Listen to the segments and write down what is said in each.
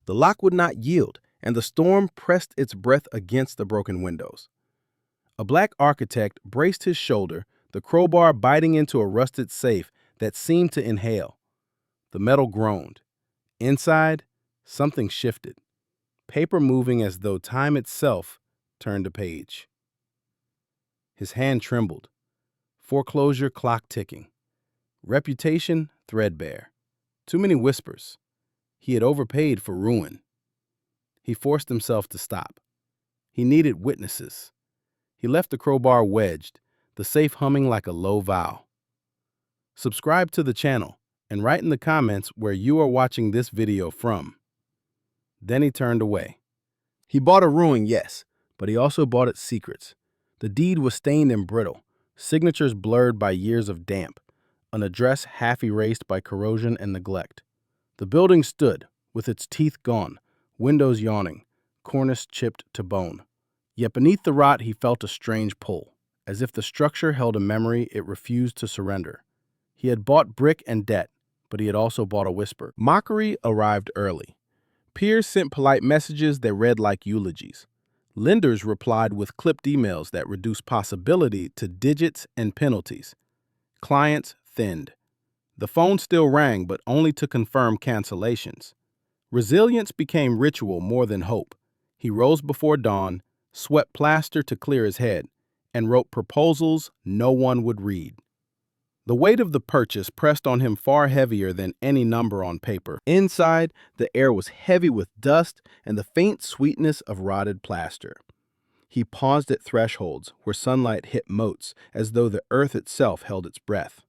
The lock would not yield, and the storm pressed its breath against the broken windows. A black architect braced his shoulder, the crowbar biting into a rusted safe that seemed to inhale. The metal groaned. Inside, something shifted, paper moving as though time itself turned a page. His hand trembled. Foreclosure clock ticking. Reputation threadbare. Too many whispers. He had overpaid for ruin. He forced himself to stop. He needed witnesses. He left the crowbar wedged, the safe humming like a low vow. Subscribe to the channel and write in the comments where you are watching this video from. Then he turned away. He bought a ruin, yes, but he also bought its secrets. The deed was stained and brittle, signatures blurred by years of damp, an address half erased by corrosion and neglect. The building stood, with its teeth gone, windows yawning, cornice chipped to bone. Yet beneath the rot he felt a strange pull, as if the structure held a memory it refused to surrender. He had bought brick and debt, but he had also bought a whisper. Mockery arrived early. Peers sent polite messages that read like eulogies. Lenders replied with clipped emails that reduced possibility to digits and penalties. Clients thinned. The phone still rang, but only to confirm cancellations. Resilience became ritual more than hope. He rose before dawn, swept plaster to clear his head, and wrote proposals no one would read. The weight of the purchase pressed on him far heavier than any number on paper. Inside, the air was heavy with dust and the faint sweetness of rotted plaster. He paused at thresholds where sunlight hit motes as though the earth itself held its breath.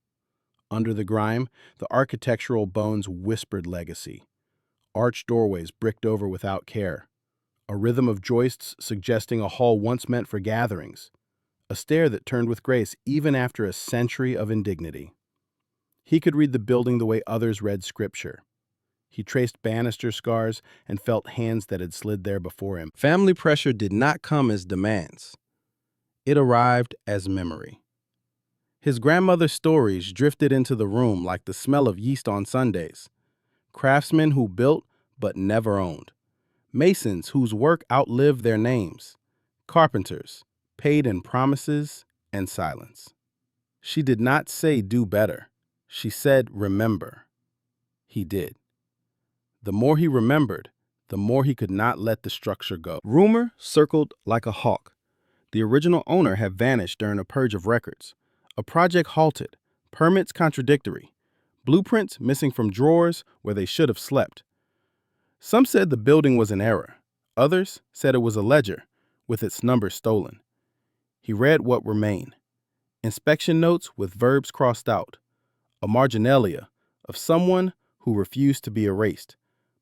Under the grime, the architectural bones whispered legacy. Arched doorways bricked over without care. A rhythm of joists suggesting a hall once meant for gatherings. A stare that turned with grace even after a century of indignity. He could read the building the way others read scripture. He traced banister scars and felt hands that had slid there before him. Family pressure did not come as demands. It arrived as memory. His grandmother's stories drifted into the room like the smell of yeast on Sundays. Craftsmen who built but never owned. Masons whose work outlived their names. Carpenters paid in promises and silence. She did not say do better. She said remember. He did. The more he remembered, the more he could not let the structure go. Rumor circled like a hawk. The original owner had vanished during a purge of records. A project halted, permits contradictory, blueprints missing from drawers where they should have slept. Some said the building was in error. Others said it was a ledger with its numbers stolen. He read what remained. Inspection notes with verbs crossed out. A marginalia of someone who refused to be erased,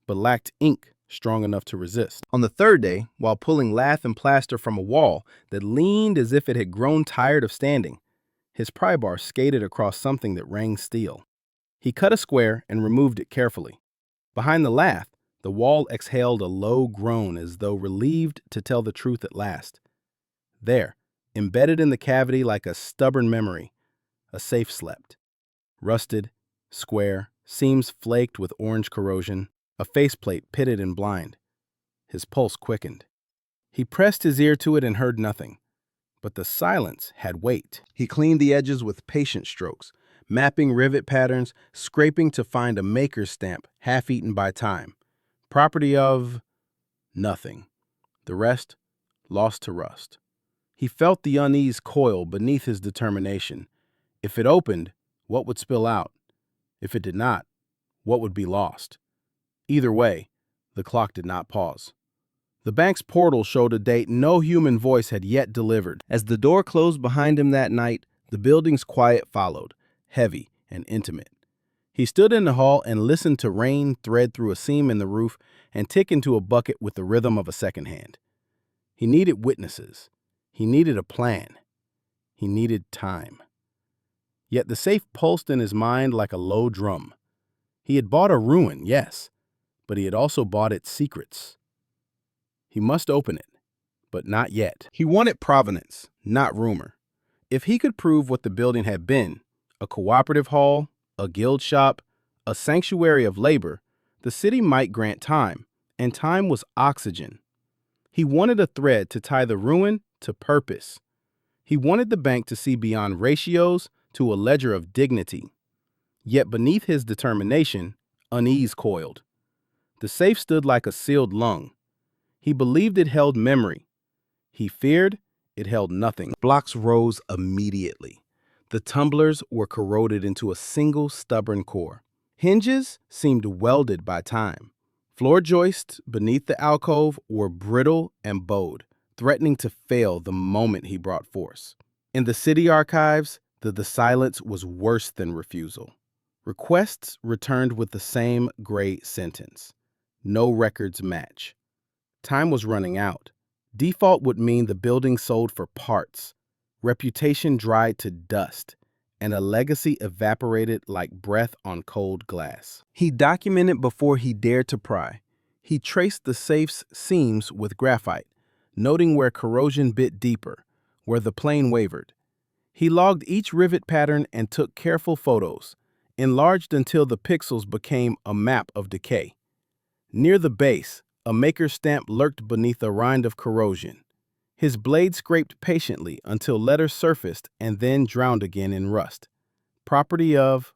but lacked ink strong enough to resist. On the third day, while pulling lath and plaster from a wall that leaned as if it had grown tired of standing, his pry bar skated across something that rang steel. He cut a square and removed it carefully. Behind the lath, the wall exhaled a low groan as though relieved to tell the truth at last. There, embedded in the cavity like a stubborn memory, a safe slept. Rusted, square, seams flaked with orange corrosion, a faceplate pitted and blind. His pulse quickened. He pressed his ear to it and heard nothing. But the silence had weight. He cleaned the edges with patient strokes, mapping rivet patterns, scraping to find a maker's stamp half-eaten by time. Property of nothing. The rest lost to rust. He felt the unease coil beneath his determination. If it opened, what would spill out? If it did not, what would be lost? Either way, the clock did not pause. The bank's portal showed a date no human voice had yet delivered. As the door closed behind him that night, the building's quiet followed, heavy and intimate. He stood in the hall and listened to rain thread through a seam in the roof and tick into a bucket with the rhythm of a second hand. He needed witnesses. He needed a plan. He needed time. Yet the safe pulsed in his mind like a low drum. He had bought a ruin, yes, but he had also bought its secrets. He must open it, but not yet. He wanted provenance, not rumor. If he could prove what the building had been, a cooperative hall, a guild shop, a sanctuary of labor, the city might grant time, and time was oxygen. He wanted a thread to tie the ruin to purpose. He wanted the bank to see beyond ratios to a ledger of dignity. Yet beneath his determination, unease coiled. The safe stood like a sealed lung. He believed it held memory. He feared it held nothing. Blocks rose immediately. The tumblers were corroded into a single stubborn core. Hinges seemed welded by time. Floor joists beneath the alcove were brittle and bowed, threatening to fail the moment he brought force. In the city archives, the silence was worse than refusal. Requests returned with the same gray sentence. No records match. Time was running out. Default would mean the building sold for parts. Reputation dried to dust, and a legacy evaporated like breath on cold glass. He documented before he dared to pry. He traced the safe's seams with graphite, noting where corrosion bit deeper, where the plane wavered. He logged each rivet pattern and took careful photos, enlarged until the pixels became a map of decay. Near the base, a maker's stamp lurked beneath a rind of corrosion. His blade scraped patiently until letters surfaced and then drowned again in rust. Property of,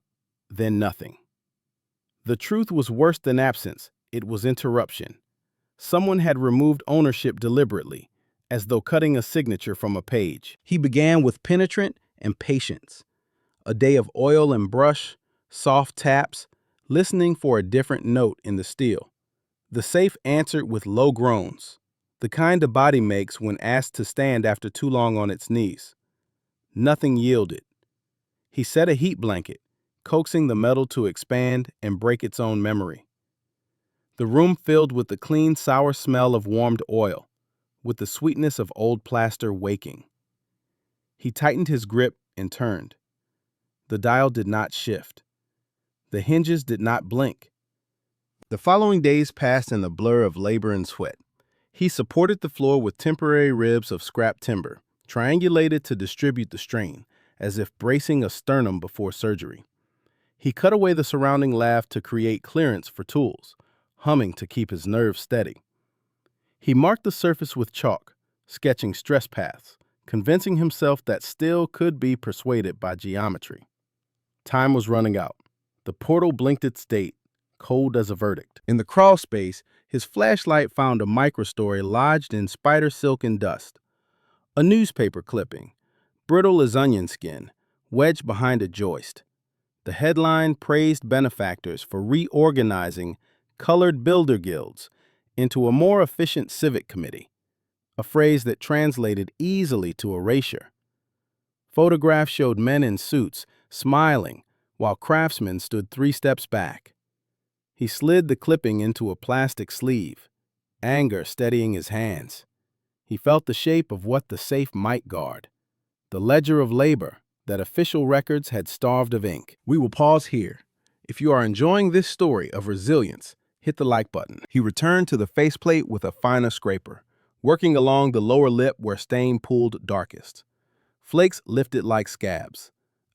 then nothing. The truth was worse than absence. It was interruption. Someone had removed ownership deliberately, as though cutting a signature from a page. He began with penetrant and patience. A day of oil and brush, soft taps, listening for a different note in the steel. The safe answered with low groans, the kind a body makes when asked to stand after too long on its knees. Nothing yielded. He set a heat blanket, coaxing the metal to expand and break its own memory. The room filled with the clean, sour smell of warmed oil, with the sweetness of old plaster waking. He tightened his grip and turned. The dial did not shift. The hinges did not blink. The following days passed in the blur of labor and sweat. He supported the floor with temporary ribs of scrap timber, triangulated to distribute the strain, as if bracing a sternum before surgery. He cut away the surrounding lath to create clearance for tools, humming to keep his nerves steady. He marked the surface with chalk, sketching stress paths, convincing himself that steel could be persuaded by geometry. Time was running out. The portal blinked its date, cold as a verdict. In the crawl space, his flashlight found a microstory lodged in spider silk and dust. A newspaper clipping, brittle as onion skin, wedged behind a joist. The headline praised benefactors for reorganizing colored builder guilds into a more efficient civic committee, a phrase that translated easily to erasure. Photographs showed men in suits, smiling, while craftsmen stood 3 steps back. He slid the clipping into a plastic sleeve, anger steadying his hands. He felt the shape of what the safe might guard, the ledger of labor that official records had starved of ink. We will pause here. If you are enjoying this story of resilience, hit the like button. He returned to the faceplate with a finer scraper, working along the lower lip where stain pooled darkest. Flakes lifted like scabs.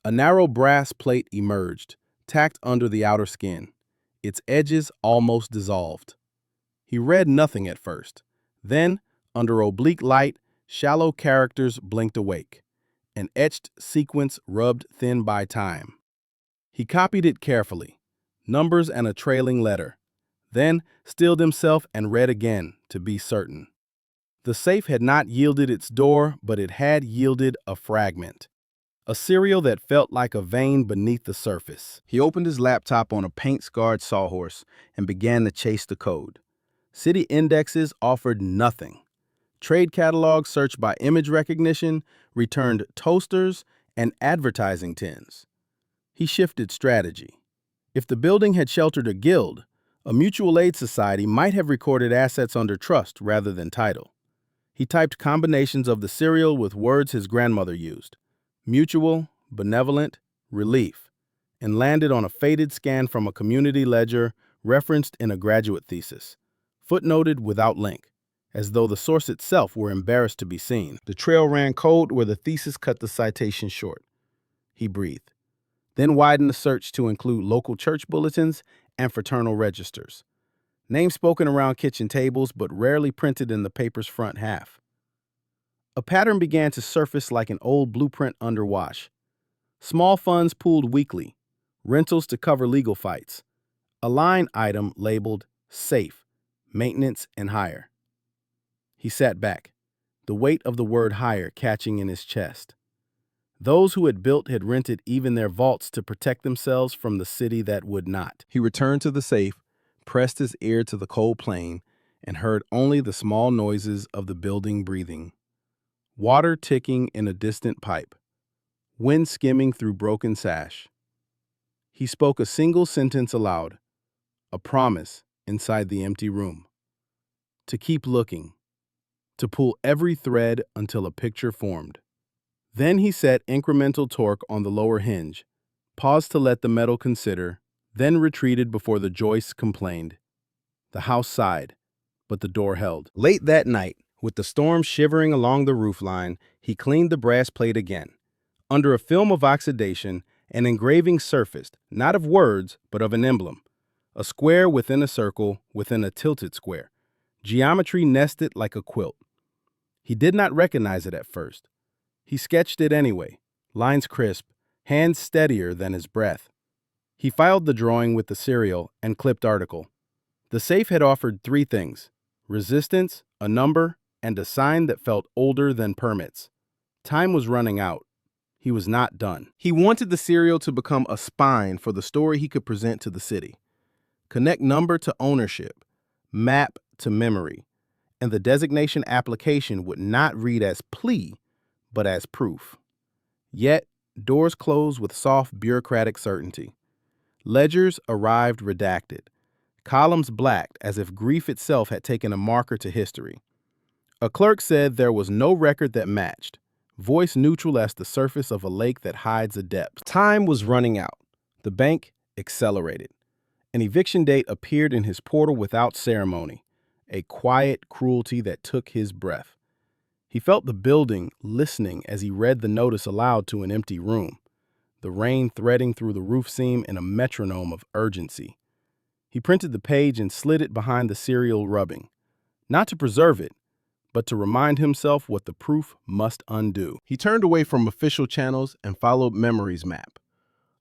A narrow brass plate emerged, tacked under the outer skin, its edges almost dissolved. He read nothing at first. Then, under oblique light, shallow characters blinked awake, an etched sequence rubbed thin by time. He copied it carefully, numbers and a trailing letter, then stilled himself and read again to be certain. The safe had not yielded its door, but it had yielded a fragment. A serial that felt like a vein beneath the surface. He opened his laptop on a paint-scarred sawhorse and began to chase the code. City indexes offered nothing. Trade catalogs searched by image recognition returned toasters and advertising tins. He shifted strategy. If the building had sheltered a guild, a mutual aid society might have recorded assets under trust rather than title. He typed combinations of the serial with words his grandmother used: mutual, benevolent, relief, and landed on a faded scan from a community ledger referenced in a graduate thesis, footnoted without link, as though the source itself were embarrassed to be seen. The trail ran cold where the thesis cut the citation short. He breathed, then widened the search to include local church bulletins and fraternal registers. names spoken around kitchen tables but rarely printed in the paper's front half. A pattern began to surface like an old blueprint under wash. Small funds pooled weekly, rentals to cover legal fights, a line item labeled safe, maintenance, and hire. He sat back, the weight of the word hire catching in his chest. Those who had built had rented even their vaults to protect themselves from the city that would not. He returned to the safe, pressed his ear to the cold plane, and heard only the small noises of the building breathing. Water ticking in a distant pipe, wind skimming through broken sash. He spoke a single sentence aloud, a promise inside the empty room. To keep looking, to pull every thread until a picture formed. Then he set incremental torque on the lower hinge, paused to let the metal consider, then retreated before the joists complained. The house sighed, but the door held. Late that night, with the storm shivering along the roofline, he cleaned the brass plate again. Under a film of oxidation, an engraving surfaced, not of words, but of an emblem. A square within a circle within a tilted square. Geometry nested like a quilt. He did not recognize it at first. He sketched it anyway, lines crisp, hands steadier than his breath. He filed the drawing with the serial and clipped article. The safe had offered 3 things: resistance, a number, and a sign that felt older than permits. Time was running out. He was not done. He wanted the serial to become a spine for the story he could present to the city. Connect number to ownership, map to memory, and the designation application would not read as plea, but as proof. Yet, doors closed with soft bureaucratic certainty. Ledgers arrived redacted, columns blacked as if grief itself had taken a marker to history. A clerk said there was no record that matched, voice neutral as the surface of a lake that hides a depth. Time was running out. The bank accelerated. An eviction date appeared in his portal without ceremony, a quiet cruelty that took his breath. He felt the building listening as he read the notice aloud to an empty room, the rain threading through the roof seam in a metronome of urgency. He printed the page and slid it behind the serial rubbing, not to preserve it, but to remind himself what the proof must undo. He turned away from official channels and followed memory's map.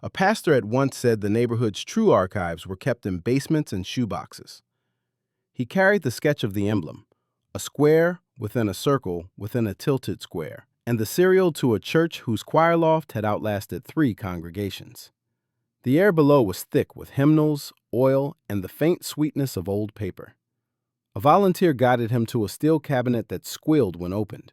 A pastor had once said the neighborhood's true archives were kept in basements and shoeboxes. He carried the sketch of the emblem, a square within a circle within a tilted square, and the serial to a church whose choir loft had outlasted 3 congregations. The air below was thick with hymnals, oil, and the faint sweetness of old paper. A volunteer guided him to a steel cabinet that squealed when opened,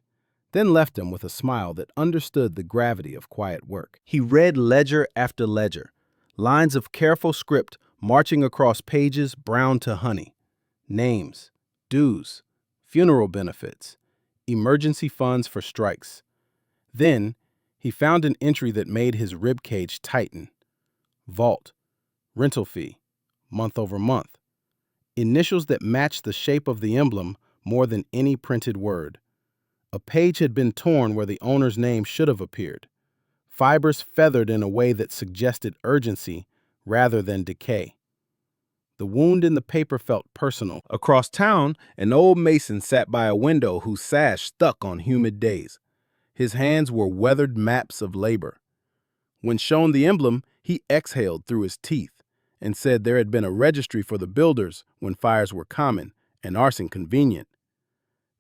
then left him with a smile that understood the gravity of quiet work. He read ledger after ledger, lines of careful script marching across pages brown to honey. Names, dues, funeral benefits, emergency funds for strikes. Then, he found an entry that made his ribcage tighten. Vault, rental fee, month over month. Initials that matched the shape of the emblem more than any printed word. A page had been torn where the owner's name should have appeared. Fibers feathered in a way that suggested urgency rather than decay. The wound in the paper felt personal. Across town, an old mason sat by a window whose sash stuck on humid days. His hands were weathered maps of labor. When shown the emblem, he exhaled through his teeth and said there had been a registry for the builders when fires were common and arson convenient.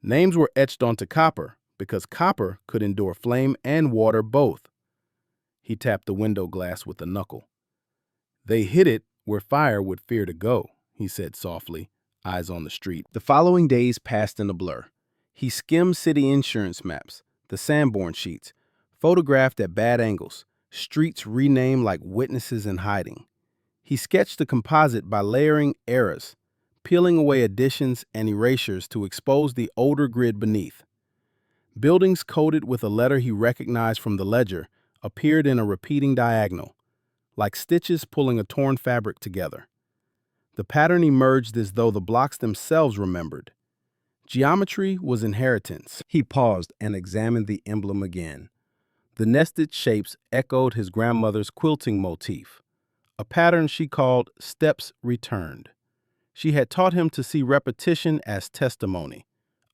Names were etched onto copper because copper could endure flame and water both. He tapped the window glass with a knuckle. They hid it where fire would fear to go, he said softly, eyes on the street. The following days passed in a blur. He skimmed city insurance maps, the Sanborn sheets, photographed at bad angles, streets renamed like witnesses in hiding. He sketched a composite by layering eras, peeling away additions and erasures to expose the older grid beneath. Buildings coded with a letter he recognized from the ledger appeared in a repeating diagonal, like stitches pulling a torn fabric together. The pattern emerged as though the blocks themselves remembered. Geometry was inheritance. He paused and examined the emblem again. The nested shapes echoed his grandmother's quilting motif, a pattern she called steps returned. She had taught him to see repetition as testimony,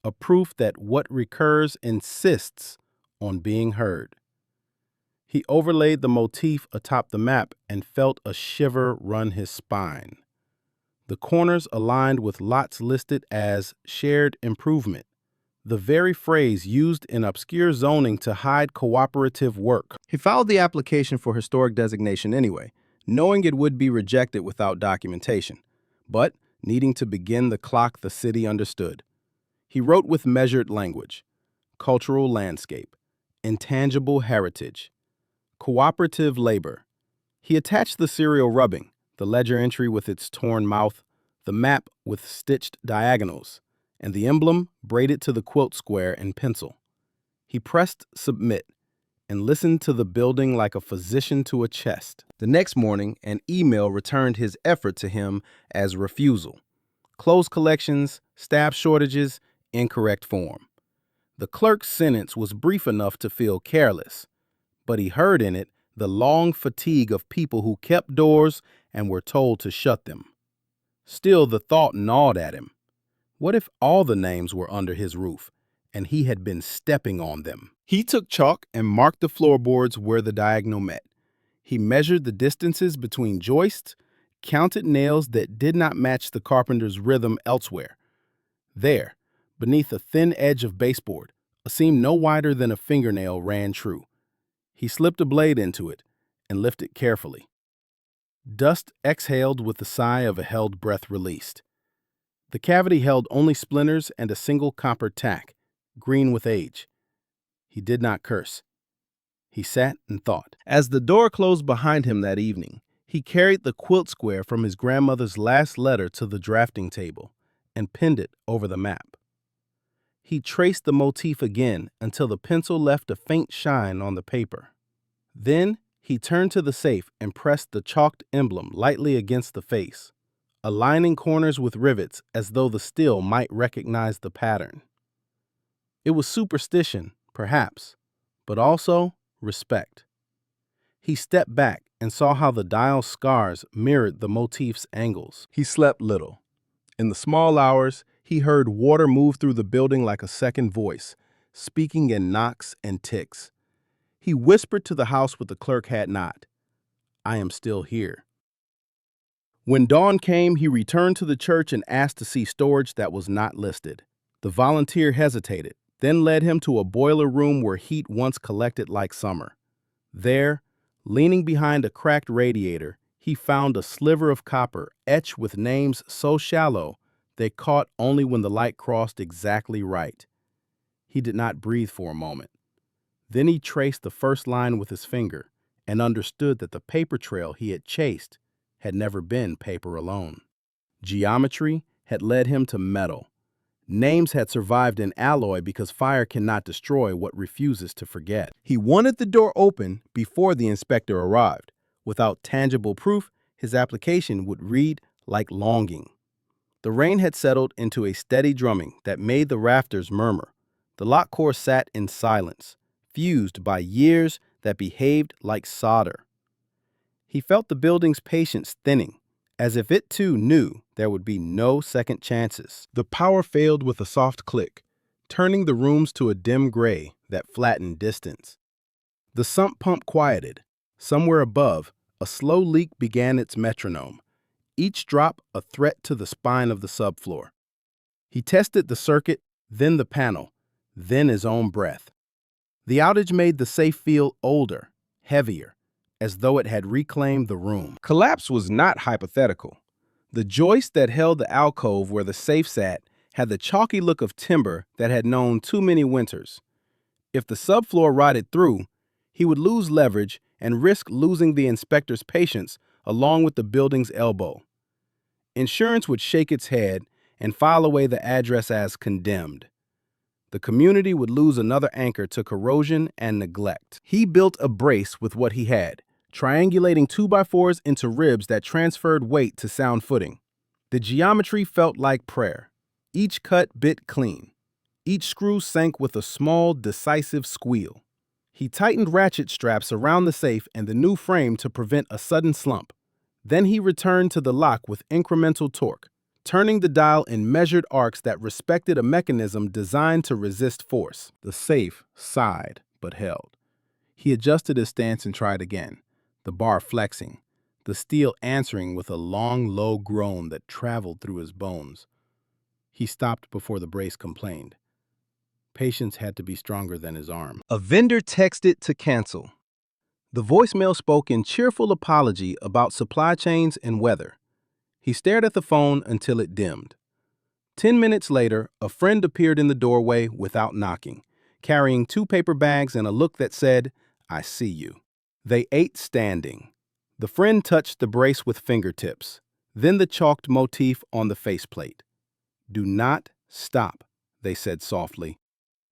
a proof that what recurs insists on being heard. He overlaid the motif atop the map and felt a shiver run his spine. The corners aligned with lots listed as shared improvement, the very phrase used in obscure zoning to hide cooperative work. He filed the application for historic designation anyway, knowing it would be rejected without documentation, but needing to begin the clock the city understood. He wrote with measured language: cultural landscape, intangible heritage, cooperative labor. He attached the serial rubbing, the ledger entry with its torn mouth, the map with stitched diagonals, and the emblem braided to the quilt square in pencil. He pressed submit and listened to the building like a physician to a chest. The next morning, an email returned his effort to him as refusal. Closed collections, staff shortages, incorrect form. The clerk's sentence was brief enough to feel careless, but he heard in it the long fatigue of people who kept doors and were told to shut them. Still, the thought gnawed at him. What if all the names were under his roof, and he had been stepping on them? He took chalk and marked the floorboards where the diagonal met. He measured the distances between joists, counted nails that did not match the carpenter's rhythm elsewhere. There, beneath a thin edge of baseboard, a seam no wider than a fingernail ran true. He slipped a blade into it and lifted carefully. Dust exhaled with the sigh of a held breath released. The cavity held only splinters and a single copper tack, green with age. He did not curse. He sat and thought. As the door closed behind him that evening, he carried the quilt square from his grandmother's last letter to the drafting table and pinned it over the map. He traced the motif again until the pencil left a faint shine on the paper. Then he turned to the safe and pressed the chalked emblem lightly against the face, aligning corners with rivets as though the steel might recognize the pattern. It was superstition, perhaps, but also respect. He stepped back and saw how the dial scars mirrored the motif's angles. He slept little. In the small hours, he heard water move through the building like a second voice, speaking in knocks and ticks. He whispered to the house what the clerk had not: "I am still here." When dawn came, he returned to the church and asked to see storage that was not listed. The volunteer hesitated, then led him to a boiler room where heat once collected like summer. There, leaning behind a cracked radiator, he found a sliver of copper etched with names so shallow they caught only when the light crossed exactly right. He did not breathe for a moment. Then he traced the first line with his finger and understood that the paper trail he had chased had never been paper alone. Geometry had led him to metal. Names had survived in alloy because fire cannot destroy what refuses to forget. He wanted the door open before the inspector arrived. Without tangible proof, his application would read like longing. The rain had settled into a steady drumming that made the rafters murmur. The lock core sat in silence, fused by years that behaved like solder. He felt the building's patience thinning, as if it too knew there would be no second chances. The power failed with a soft click, turning the rooms to a dim gray that flattened distance. The sump pump quieted. Somewhere above, a slow leak began its metronome, each drop a threat to the spine of the subfloor. He tested the circuit, then the panel, then his own breath. The outage made the safe feel older, heavier, as though it had reclaimed the room. Collapse was not hypothetical. The joist that held the alcove where the safe sat had the chalky look of timber that had known too many winters. If the subfloor rotted through, he would lose leverage and risk losing the inspector's patience along with the building's elbow. Insurance would shake its head and file away the address as condemned. The community would lose another anchor to corrosion and neglect. He built a brace with what he had, triangulating 2x4s into ribs that transferred weight to sound footing. The geometry felt like prayer. Each cut bit clean. Each screw sank with a small, decisive squeal. He tightened ratchet straps around the safe and the new frame to prevent a sudden slump. Then he returned to the lock with incremental torque, turning the dial in measured arcs that respected a mechanism designed to resist force. The safe sighed, but held. He adjusted his stance and tried again, the bar flexing, the steel answering with a long, low groan that traveled through his bones. He stopped before the brace complained. Patience had to be stronger than his arm. A vendor texted to cancel. The voicemail spoke in cheerful apology about supply chains and weather. He stared at the phone until it dimmed. 10 minutes later, a friend appeared in the doorway without knocking, carrying 2 paper bags and a look that said, "I see you." They ate standing. The friend touched the brace with fingertips, then the chalked motif on the faceplate. "Do not stop," they said softly,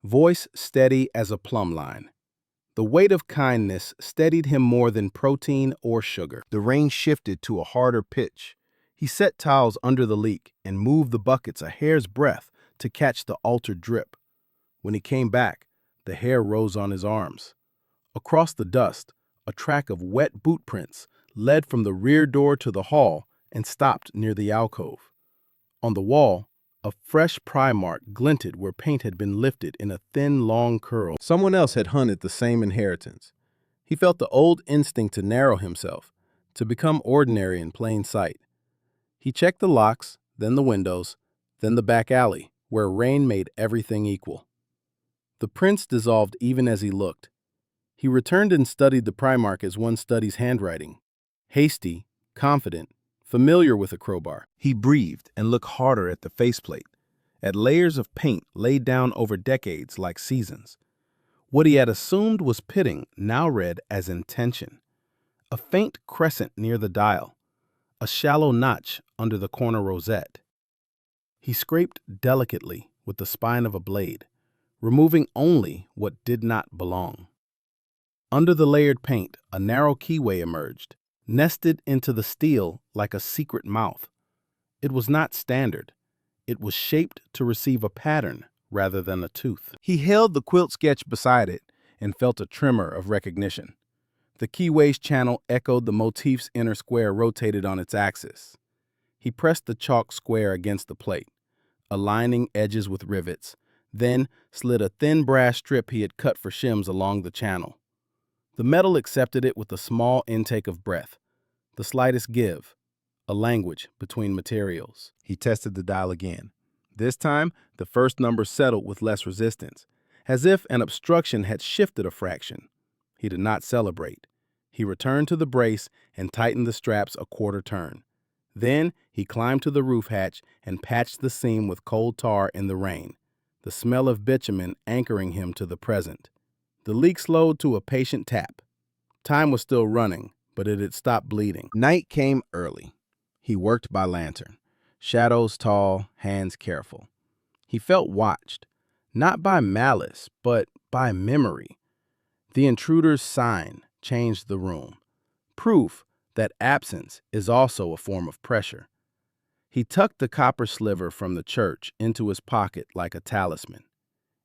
voice steady as a plumb line. The weight of kindness steadied him more than protein or sugar. The rain shifted to a harder pitch. He set towels under the leak and moved the buckets a hair's breadth to catch the altered drip. When he came back, the hair rose on his arms. Across the dust, a track of wet boot prints led from the rear door to the hall and stopped near the alcove. On the wall, a fresh pry mark glinted where paint had been lifted in a thin, long curl. Someone else had hunted the same inheritance. He felt the old instinct to narrow himself, to become ordinary in plain sight. He checked the locks, then the windows, then the back alley, where rain made everything equal. The prints dissolved even as he looked. He returned and studied the pry mark as one studies handwriting. Hasty, confident, familiar with a crowbar. He breathed and looked harder at the faceplate, at layers of paint laid down over decades like seasons. What he had assumed was pitting now read as intention. A faint crescent near the dial, a shallow notch under the corner rosette. He scraped delicately with the spine of a blade, removing only what did not belong. Under the layered paint, a narrow keyway emerged, nested into the steel like a secret mouth. It was not standard. It was shaped to receive a pattern rather than a tooth. He held the quilt sketch beside it and felt a tremor of recognition. The keyway's channel echoed the motif's inner square rotated on its axis. He pressed the chalk square against the plate, aligning edges with rivets, then slid a thin brass strip he had cut for shims along the channel. The metal accepted it with a small intake of breath, the slightest give, a language between materials. He tested the dial again. This time, the first number settled with less resistance, as if an obstruction had shifted a fraction. He did not celebrate. He returned to the brace and tightened the straps a quarter turn. Then he climbed to the roof hatch and patched the seam with cold tar in the rain, the smell of bitumen anchoring him to the present. The leak slowed to a patient tap. Time was still running, but it had stopped bleeding. Night came early. He worked by lantern, shadows tall, hands careful. He felt watched, not by malice, but by memory. The intruder's sign changed the room, proof that absence is also a form of pressure. He tucked the copper sliver from the church into his pocket like a talisman.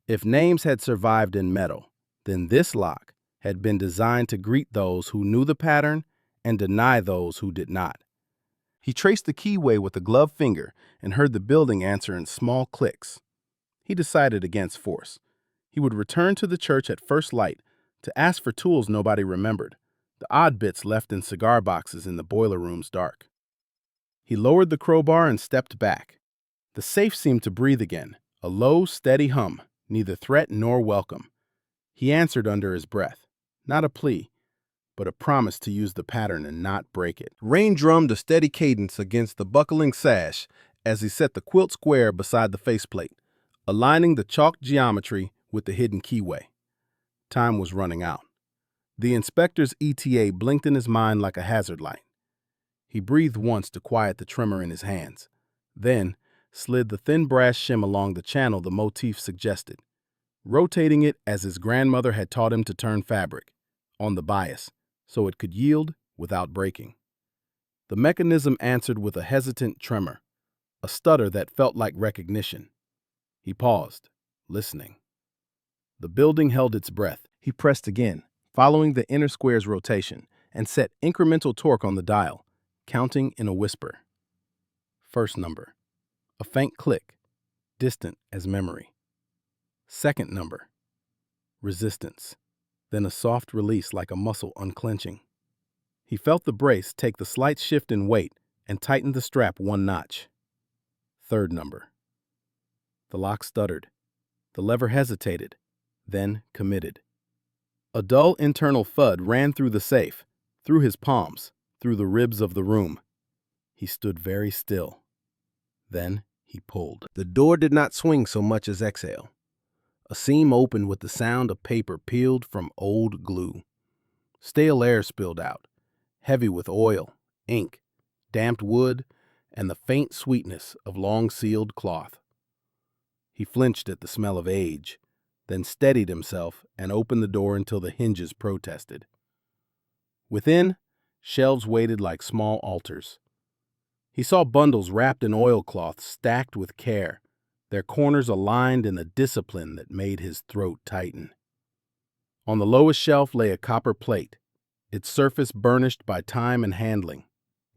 If names had survived in metal, then this lock had been designed to greet those who knew the pattern and deny those who did not. He traced the keyway with a gloved finger and heard the building answer in small clicks. He decided against force. He would return to the church at first light to ask for tools nobody remembered, the odd bits left in cigar boxes in the boiler room's dark. He lowered the crowbar and stepped back. The safe seemed to breathe again, a low, steady hum, neither threat nor welcome. He answered under his breath, not a plea, but a promise to use the pattern and not break it. Rain drummed a steady cadence against the buckling sash as he set the quilt square beside the faceplate, aligning the chalked geometry with the hidden keyway. Time was running out. The inspector's ETA blinked in his mind like a hazard light. He breathed once to quiet the tremor in his hands, then slid the thin brass shim along the channel the motif suggested, rotating it as his grandmother had taught him to turn fabric, on the bias, so it could yield without breaking. The mechanism answered with a hesitant tremor, a stutter that felt like recognition. He paused, listening. The building held its breath. He pressed again, following the inner square's rotation, and set incremental torque on the dial, counting in a whisper. First number, A faint click, distant as memory. Second number, resistance. Then a soft release like a muscle unclenching. He felt the brace take the slight shift in weight and tightened the strap one notch. Third number. The lock stuttered. The lever hesitated, then committed. A dull internal thud ran through the safe, through his palms, through the ribs of the room. He stood very still. Then he pulled. The door did not swing so much as exhale. A seam opened with the sound of paper peeled from old glue. Stale air spilled out, heavy with oil, ink, damped wood, and the faint sweetness of long-sealed cloth. He flinched at the smell of age, then steadied himself and opened the door until the hinges protested. Within, shelves waited like small altars. He saw bundles wrapped in oilcloth stacked with care, their corners aligned in a discipline that made his throat tighten. On the lowest shelf lay a copper plate, its surface burnished by time and handling,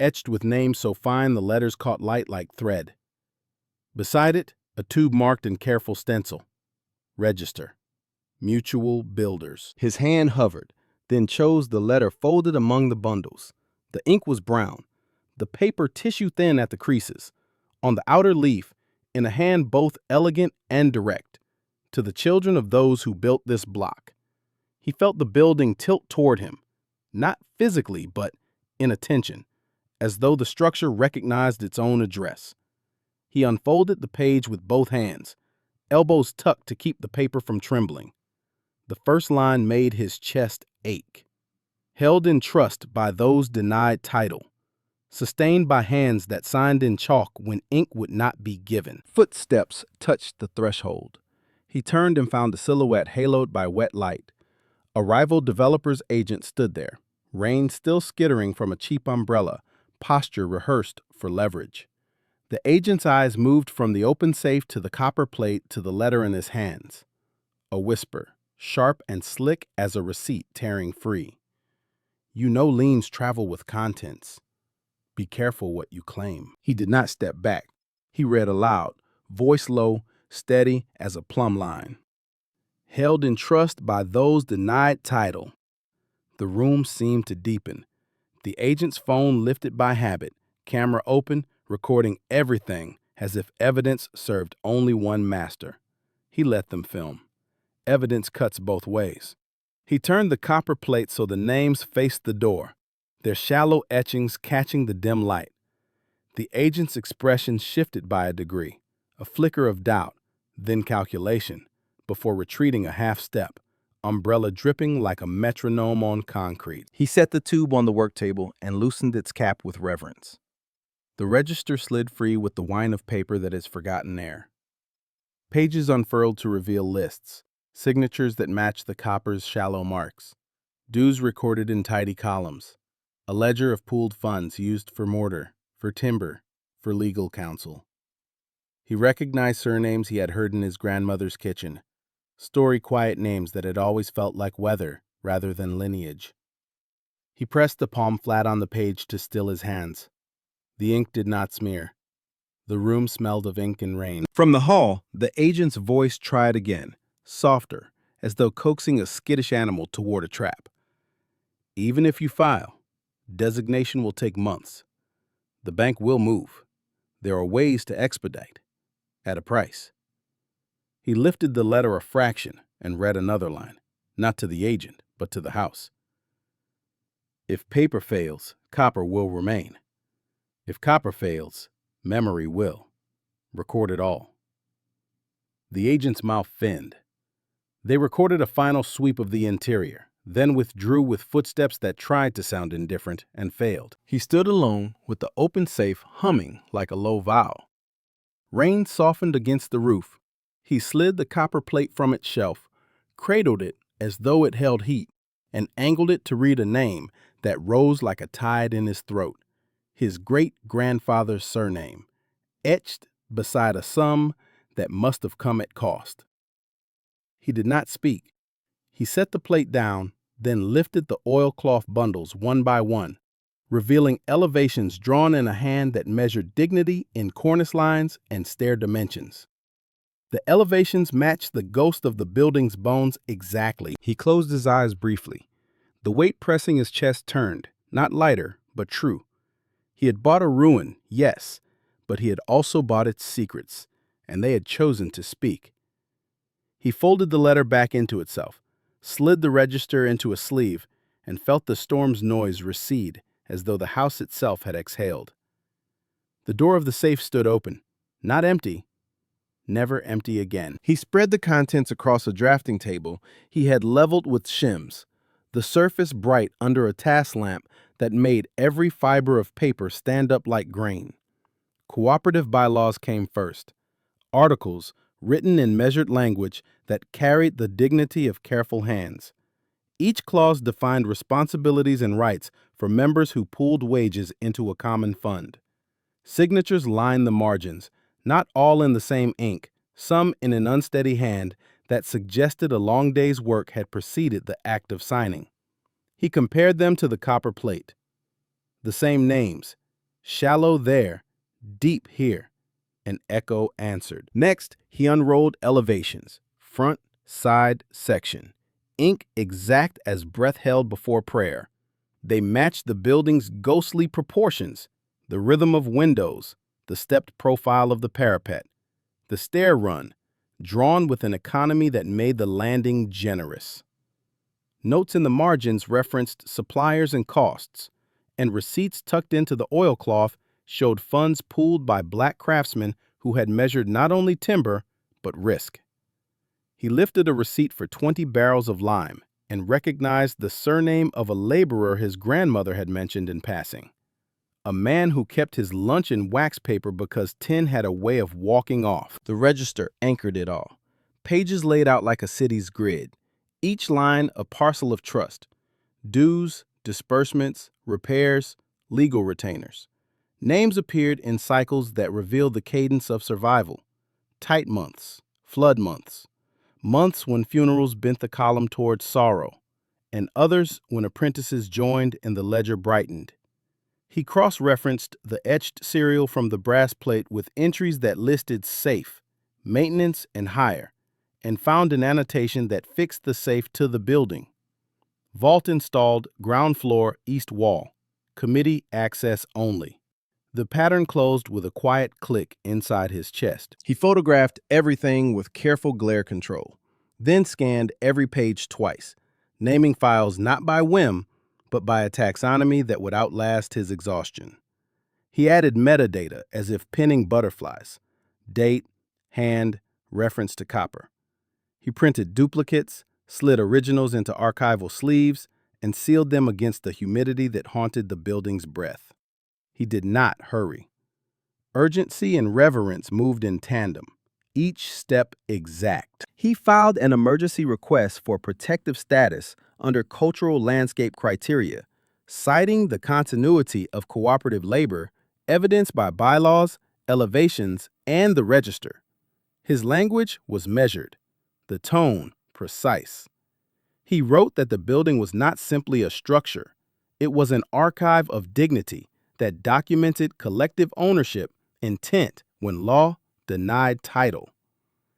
etched with names so fine the letters caught light like thread. Beside it, a tube marked in careful stencil. Register. Mutual Builders. His hand hovered, then chose the letter folded among the bundles. The ink was brown, the paper tissue-thin at the creases. On the outer leaf, in a hand both elegant and direct, to the children of those who built this block. He felt the building tilt toward him, not physically, but in attention, as though the structure recognized its own address. He unfolded the page with both hands, elbows tucked to keep the paper from trembling. The first line made his chest ache. Held in trust by those denied title, sustained by hands that signed in chalk when ink would not be given. Footsteps touched the threshold. He turned and found a silhouette haloed by wet light. A rival developer's agent stood there, rain still skittering from a cheap umbrella, posture rehearsed for leverage. The agent's eyes moved from the open safe to the copper plate to the letter in his hands. A whisper, sharp and slick as a receipt tearing free. You know liens travel with contents. Be careful what you claim. He did not step back. He read aloud, voice low, steady as a plumb line. Held in trust by those denied title. The room seemed to deepen. The agent's phone lifted by habit, camera open, recording everything as if evidence served only one master. He let them film. Evidence cuts both ways. He turned the copper plate so the names faced the door, their shallow etchings catching the dim light. The agent's expression shifted by a degree, a flicker of doubt, then calculation, before retreating a half step, umbrella dripping like a metronome on concrete. He set the tube on the work table and loosened its cap with reverence. The register slid free with the whine of paper that is forgotten air. Pages unfurled to reveal lists, signatures that matched the copper's shallow marks, dues recorded in tidy columns, a ledger of pooled funds used for mortar, for timber, for legal counsel. He recognized surnames he had heard in his grandmother's kitchen, story quiet names that had always felt like weather rather than lineage. He pressed the palm flat on the page to still his hands. The ink did not smear. The room smelled of ink and rain. From the hall, the agent's voice tried again, softer, as though coaxing a skittish animal toward a trap. Even if you file, designation will take months. The bank will move. There are ways to expedite, at a price. He lifted the letter a fraction and read another line, not to the agent, but to the house. If paper fails, copper will remain. If copper fails, memory will. Record it all. The agent's mouth thinned. They recorded a final sweep of the interior, then withdrew with footsteps that tried to sound indifferent and failed. He stood alone with the open safe humming like a low vowel. Rain softened against the roof. He slid the copper plate from its shelf, cradled it as though it held heat, and angled it to read a name that rose like a tide in his throat. His great-grandfather's surname, etched beside a sum that must have come at cost. He did not speak. He set the plate down, then lifted the oilcloth bundles one by one, revealing elevations drawn in a hand that measured dignity in cornice lines and stair dimensions. The elevations matched the ghost of the building's bones exactly. He closed his eyes briefly. The weight pressing his chest turned, not lighter, but true. He had bought a ruin, yes, but he had also bought its secrets, and they had chosen to speak. He folded the letter back into itself, slid the register into a sleeve, and felt the storm's noise recede as though the house itself had exhaled. The door of the safe stood open, not empty, never empty again. He spread the contents across a drafting table he had leveled with shims, the surface bright under a task lamp that made every fiber of paper stand up like grain. Cooperative bylaws came first, articles written in measured language that carried the dignity of careful hands. Each clause defined responsibilities and rights for members who pooled wages into a common fund. Signatures lined the margins, not all in the same ink, some in an unsteady hand that suggested a long day's work had preceded the act of signing. He compared them to the copper plate. The same names, shallow there, deep here, an echo answered. Next, he unrolled elevations, front, side, section, ink exact as breath held before prayer. They matched the building's ghostly proportions, the rhythm of windows, the stepped profile of the parapet, the stair run, drawn with an economy that made the landing generous. Notes in the margins referenced suppliers and costs, and receipts tucked into the oilcloth showed funds pooled by black craftsmen who had measured not only timber, but risk. He lifted a receipt for 20 barrels of lime and recognized the surname of a laborer his grandmother had mentioned in passing. A man who kept his lunch in wax paper because tin had a way of walking off. The register anchored it all. Pages laid out like a city's grid. Each line a parcel of trust. Dues, disbursements, repairs, legal retainers. Names appeared in cycles that revealed the cadence of survival. Tight months, flood months, months when funerals bent the column toward sorrow, and others when apprentices joined and the ledger brightened. He cross-referenced the etched serial from the brass plate with entries that listed safe, maintenance, and hire, and found an annotation that fixed the safe to the building. Vault installed, ground floor, east wall. Committee access only. The pattern closed with a quiet click inside his chest. He photographed everything with careful glare control, then scanned every page twice, naming files not by whim, but by a taxonomy that would outlast his exhaustion. He added metadata as if pinning butterflies: date, hand, reference to copper. He printed duplicates, slid originals into archival sleeves, and sealed them against the humidity that haunted the building's breath. He did not hurry. Urgency and reverence moved in tandem, each step exact. He filed an emergency request for protective status under cultural landscape criteria, citing the continuity of cooperative labor evidenced by bylaws, elevations, and the register. His language was measured, the tone precise. He wrote that the building was not simply a structure, it was an archive of dignity that documented collective ownership intent when law denied title.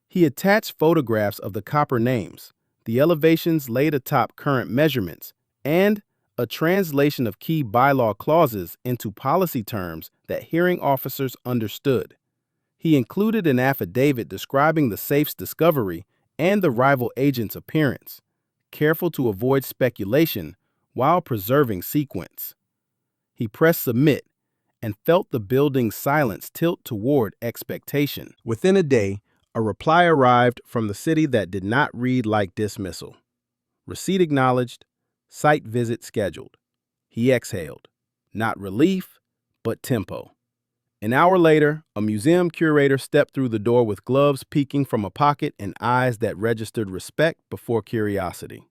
He attached photographs of the copper names, the elevations laid atop current measurements, and a translation of key bylaw clauses into policy terms that hearing officers understood. He included an affidavit describing the safe's discovery and the rival agent's appearance, careful to avoid speculation while preserving sequence. He pressed submit and felt the building's silence tilt toward expectation. Within a day, a reply arrived from the city that did not read like dismissal. Receipt acknowledged, site visit scheduled. He exhaled. Not relief, but tempo. An hour later, a museum curator stepped through the door with gloves peeking from a pocket and eyes that registered respect before curiosity.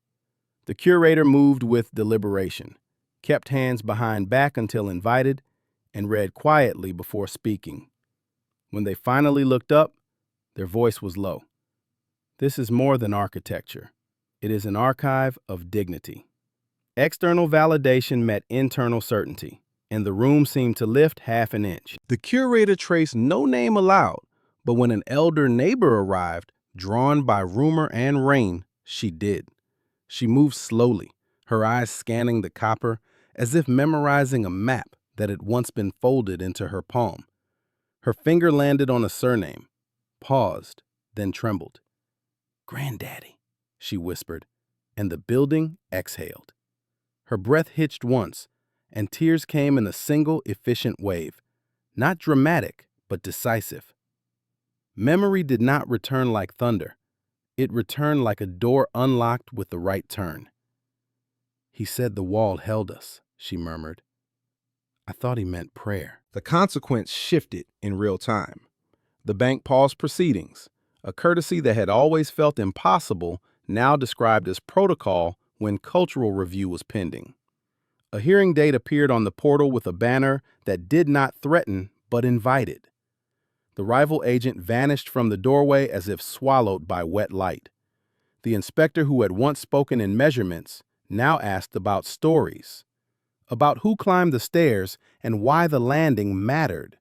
The curator moved with deliberation, kept hands behind back until invited, and read quietly before speaking. When they finally looked up, their voice was low. This is more than architecture. It is an archive of dignity. External validation met internal certainty. and the room seemed to lift half an inch. The curator traced no name aloud, but when an elder neighbor arrived, drawn by rumor and rain, she did. She moved slowly, her eyes scanning the copper as if memorizing a map that had once been folded into her palm. Her finger landed on a surname, paused, then trembled. "Granddaddy," she whispered, and the building exhaled. Her breath hitched once, and tears came in a single efficient wave, not dramatic, but decisive. Memory did not return like thunder. It returned like a door unlocked with the right turn. "He said the wall held us," she murmured. "I thought he meant prayer." The consequence shifted in real time. The bank paused proceedings, a courtesy that had always felt impossible, now described as protocol when cultural review was pending. A hearing date appeared on the portal with a banner that did not threaten but invited. The rival agent vanished from the doorway as if swallowed by wet light. The inspector who had once spoken in measurements now asked about stories, about who climbed the stairs and why the landing mattered.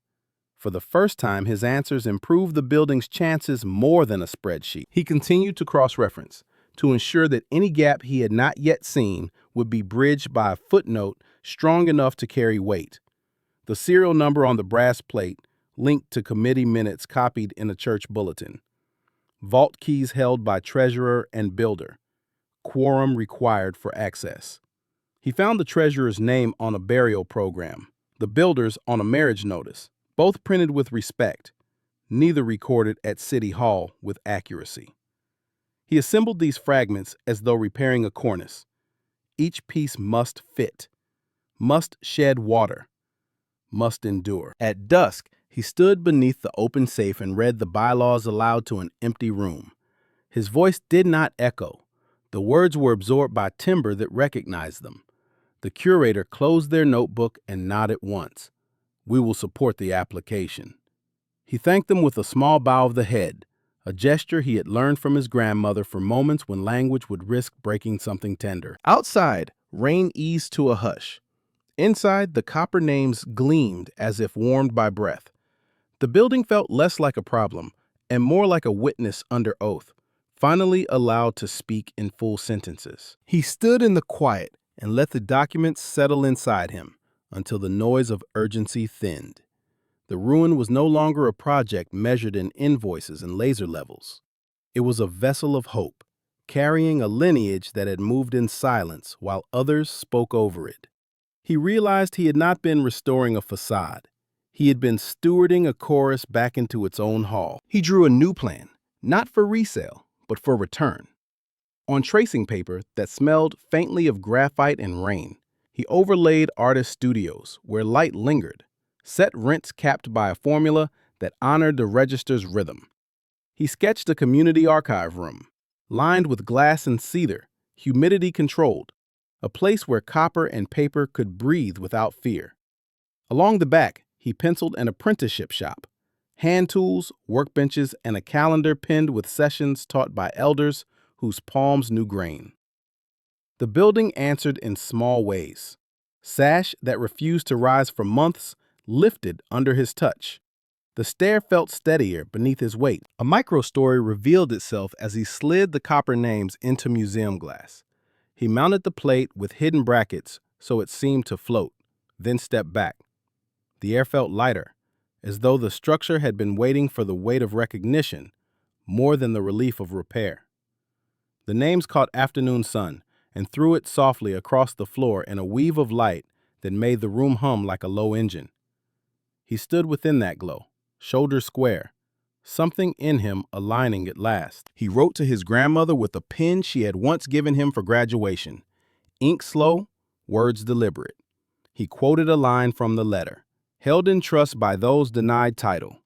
For the first time, his answers improved the building's chances more than a spreadsheet. He continued to cross-reference, to ensure that any gap he had not yet seen would be bridged by a footnote strong enough to carry weight. The serial number on the brass plate linked to committee minutes copied in a church bulletin. Vault keys held by treasurer and builder. Quorum required for access. He found the treasurer's name on a burial program, the builder's on a marriage notice, both printed with respect, neither recorded at City Hall with accuracy. He assembled these fragments as though repairing a cornice. Each piece must fit, must shed water, must endure. At dusk, he stood beneath the open safe and read the bylaws aloud to an empty room. His voice did not echo. The words were absorbed by timber that recognized them. The curator closed their notebook and nodded once. "We will support the application." He thanked them with a small bow of the head, a gesture he had learned from his grandmother for moments when language would risk breaking something tender. Outside, rain eased to a hush. Inside, the copper names gleamed as if warmed by breath. The building felt less like a problem and more like a witness under oath, finally allowed to speak in full sentences. He stood in the quiet and let the documents settle inside him until the noise of urgency thinned. The ruin was no longer a project measured in invoices and laser levels. It was a vessel of hope, carrying a lineage that had moved in silence while others spoke over it. He realized he had not been restoring a facade. He had been stewarding a chorus back into its own hall. He drew a new plan, not for resale, but for return. On tracing paper that smelled faintly of graphite and rain, he overlaid artist studios where light lingered, set rents capped by a formula that honored the register's rhythm. He sketched a community archive room, lined with glass and cedar, humidity-controlled, a place where copper and paper could breathe without fear. Along the back, he penciled an apprenticeship shop, hand tools, workbenches, and a calendar pinned with sessions taught by elders whose palms knew grain. The building answered in small ways. Sash that refused to rise for months lifted under his touch. The stair felt steadier beneath his weight. A microstory revealed itself as he slid the copper names into museum glass. He mounted the plate with hidden brackets so it seemed to float, then stepped back. The air felt lighter, as though the structure had been waiting for the weight of recognition more than the relief of repair. The names caught afternoon sun and threw it softly across the floor in a weave of light that made the room hum like a low engine. He stood within that glow, shoulders square, something in him aligning at last. He wrote to his grandmother with a pen she had once given him for graduation, ink slow, words deliberate. He quoted a line from the letter, held in trust by those denied title.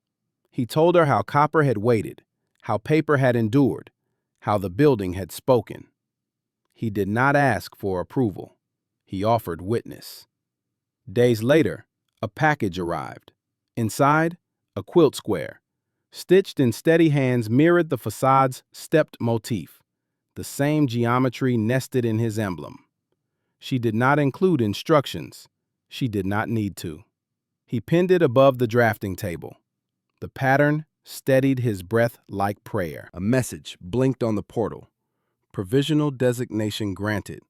He told her how copper had waited, how paper had endured, how the building had spoken. He did not ask for approval. He offered witness. Days later, a package arrived. Inside, a quilt square, stitched in steady hands, mirrored the facade's stepped motif, the same geometry nested in his emblem. She did not include instructions. She did not need to. He pinned it above the drafting table. The pattern steadied his breath like prayer. A message blinked on the portal. Provisional designation granted,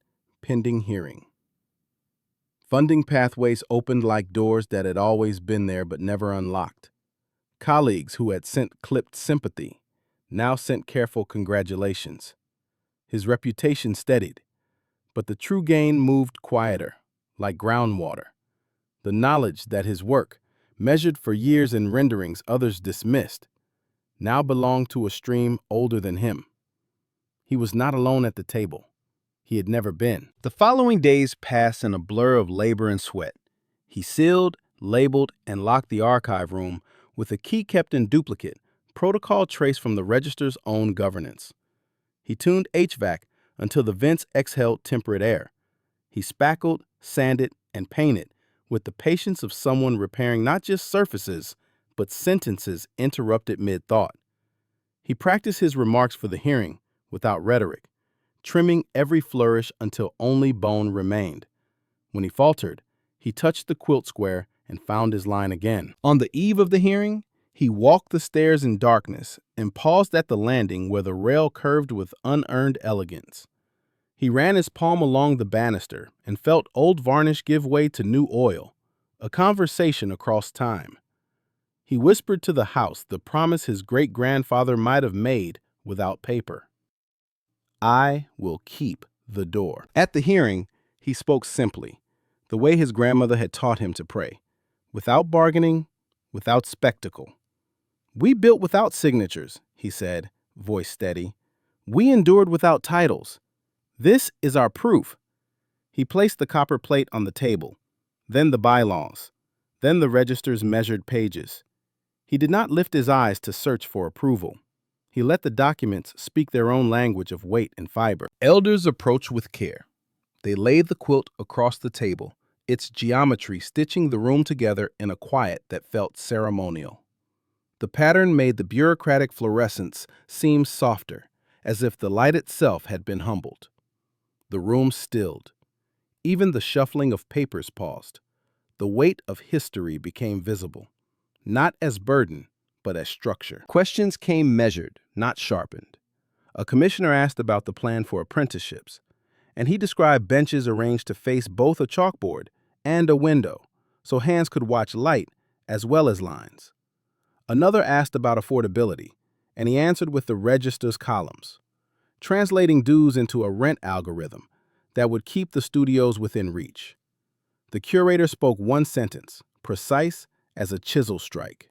pending hearing. Funding pathways opened like doors that had always been there but never unlocked. Colleagues who had sent clipped sympathy now sent careful congratulations. His reputation steadied, but the true gain moved quieter, like groundwater. The knowledge that his work, measured for years in renderings others dismissed, now belonged to a stream older than him. He was not alone at the table. He had never been. The following days passed in a blur of labor and sweat. He sealed, labeled, and locked the archive room with a key kept in duplicate, protocol traced from the register's own governance. He tuned HVAC until the vents exhaled temperate air. He spackled, sanded, and painted with the patience of someone repairing not just surfaces, but sentences interrupted mid-thought. He practiced his remarks for the hearing without rhetoric, trimming every flourish until only bone remained. When he faltered, he touched the quilt square and found his line again. On the eve of the hearing, he walked the stairs in darkness and paused at the landing where the rail curved with unearned elegance. He ran his palm along the banister and felt old varnish give way to new oil, a conversation across time. He whispered to the house the promise his great-grandfather might have made without paper. I will keep the door. At the hearing, he spoke simply, the way his grandmother had taught him to pray, without bargaining, without spectacle. We built without signatures, he said, voice steady. We endured without titles. This is our proof. He placed the copper plate on the table, then the bylaws, then the register's measured pages. He did not lift his eyes to search for approval. He let the documents speak their own language of weight and fiber. Elders approached with care. They laid the quilt across the table, its geometry stitching the room together in a quiet that felt ceremonial. The pattern made the bureaucratic fluorescence seem softer, as if the light itself had been humbled. The room stilled. Even the shuffling of papers paused. The weight of history became visible, not as burden, but as structure. Questions came measured, not sharpened. A commissioner asked about the plan for apprenticeships, and he described benches arranged to face both a chalkboard and a window, so hands could watch light as well as lines. Another asked about affordability, and he answered with the register's columns, translating dues into a rent algorithm that would keep the studios within reach. The curator spoke one sentence, precise as a chisel strike.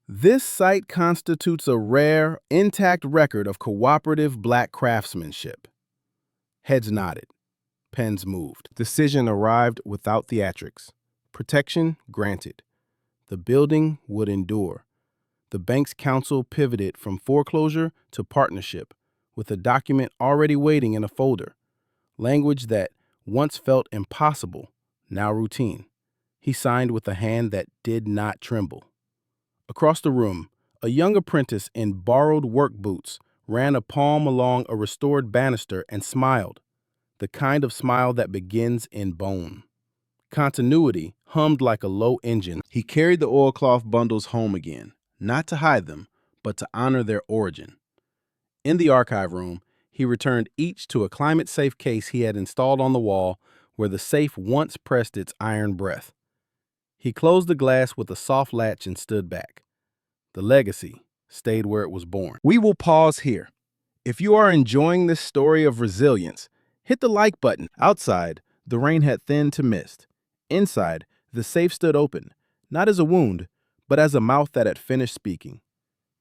This site constitutes a rare, intact record of cooperative Black craftsmanship. Heads nodded. Pens moved. Decision arrived without theatrics. Protection granted. The building would endure. The bank's counsel pivoted from foreclosure to partnership, with a document already waiting in a folder. Language that once felt impossible, now routine. He signed with a hand that did not tremble. Across the room, a young apprentice in borrowed work boots ran a palm along a restored banister and smiled, the kind of smile that begins in bone. Continuity hummed like a low engine. He carried the oilcloth bundles home again, not to hide them, but to honor their origin. In the archive room, he returned each to a climate-safe case he had installed on the wall where the safe once pressed its iron breath. He closed the glass with a soft latch and stood back. The legacy stayed where it was born. We will pause here. If you are enjoying this story of resilience, hit the like button. Outside, the rain had thinned to mist. Inside, the safe stood open, not as a wound, but as a mouth that had finished speaking.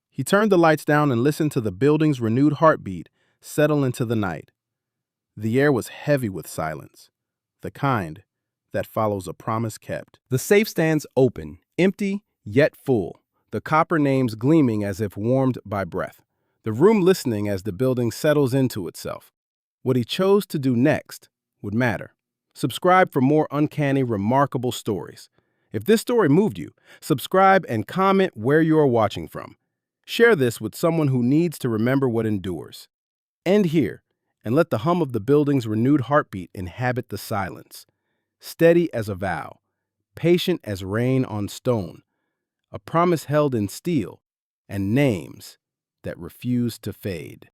He turned the lights down and listened to the building's renewed heartbeat settle into the night. The air was heavy with silence, the kind that follows a promise kept. The safe stands open, empty, yet full, the copper names gleaming as if warmed by breath, the room listening as the building settles into itself. What he chose to do next would matter. Subscribe for more uncanny, remarkable stories. If this story moved you, subscribe and comment where you are watching from. Share this with someone who needs to remember what endures. End here, and let the hum of the building's renewed heartbeat inhabit the silence. steady as a vow, patient as rain on stone, a promise held in steel, and names that refuse to fade.